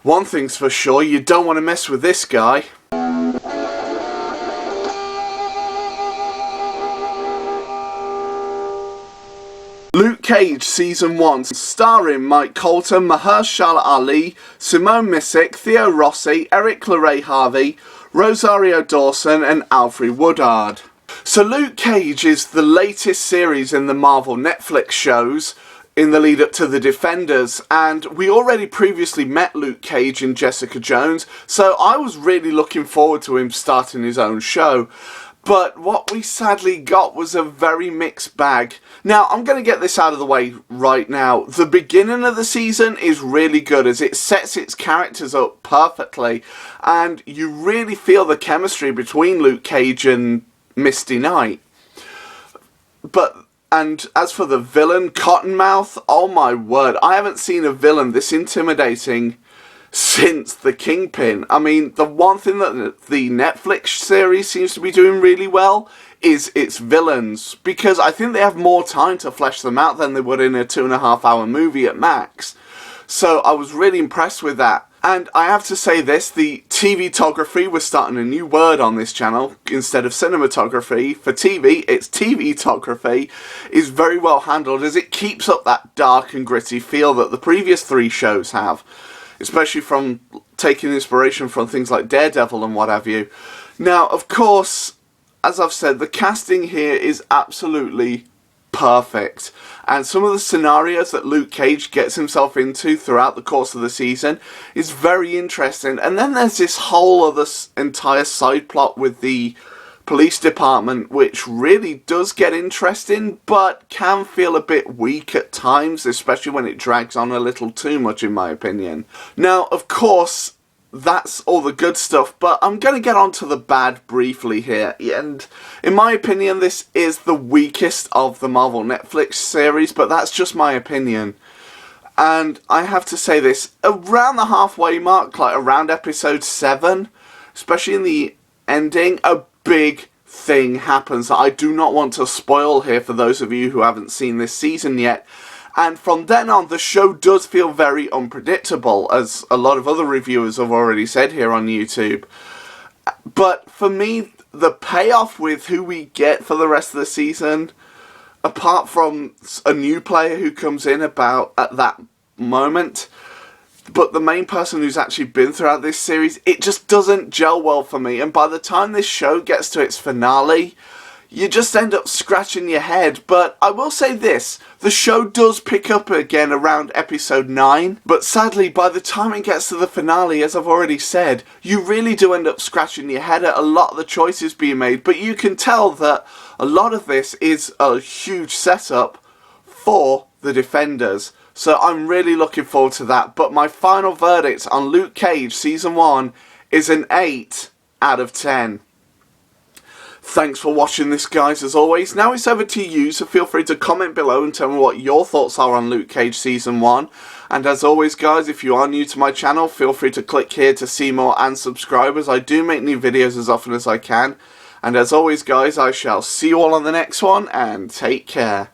One thing's for sure, you don't want to mess with this guy. Luke Cage Season 1, starring Mike Colton, Mahershala Ali, Simone Missick, Theo Rossi, Eric LaRae Harvey, Rosario Dawson and Alfre Woodard. So Luke Cage is the latest series in the Marvel Netflix shows in the lead up to The Defenders, and we already previously met Luke Cage in Jessica Jones, so I was really looking forward to him starting his own show. But what we sadly got was a very mixed bag. Now, I'm going to get this out of the way right now. The beginning of the season is really good as it sets its characters up perfectly. And you really feel the chemistry between Luke Cage and Misty Knight. And as for the villain, Cottonmouth, oh my word, I haven't seen a villain this intimidating since the Kingpin. I mean, the one thing that the Netflix series seems to be doing really well is its villains, because I think they have more time to flesh them out than they would in a 2.5 hour movie at max. So I was really impressed with that. And I have to say this, the TVtography, we're starting a new word on this channel. Instead of cinematography, for TV, it's TVtography, is very well handled as it keeps up that dark and gritty feel that the previous 3 shows have. Especially from taking inspiration from things like Daredevil and what have you. Now, of course, as I've said, the casting here is absolutely perfect. And some of the scenarios that Luke Cage gets himself into throughout the course of the season is very interesting. And then there's this whole other entire side plot with the police department, which really does get interesting, but can feel a bit weak at times, especially when it drags on a little too much, in my opinion. Now, of course, that's all the good stuff, but I'm going to get on to the bad briefly here. And in my opinion, this is the weakest of the Marvel Netflix series, but that's just my opinion. And I have to say this, around the halfway mark, like around episode 7, especially in the ending, a big thing happens that I do not want to spoil here for those of you who haven't seen this season yet. And from then on, the show does feel very unpredictable, as a lot of other reviewers have already said here on YouTube. But for me, the payoff with who we get for the rest of the season, apart from a new player who comes in about at that moment, but the main person who's actually been throughout this series, it just doesn't gel well for me. And by the time this show gets to its finale, you just end up scratching your head. But I will say this, the show does pick up again around episode 9. But sadly, by the time it gets to the finale, as I've already said, you really do end up scratching your head at a lot of the choices being made. But you can tell that a lot of this is a huge setup for the Defenders. So I'm really looking forward to that. But my final verdict on Luke Cage Season 1 is an 8 out of 10. Thanks for watching this, guys, as always. Now it's over to you, so feel free to comment below and tell me what your thoughts are on Luke Cage Season 1. And as always, guys, if you are new to my channel, feel free to click here to see more and subscribe, as I do make new videos as often as I can. And as always, guys, I shall see you all on the next one, and take care.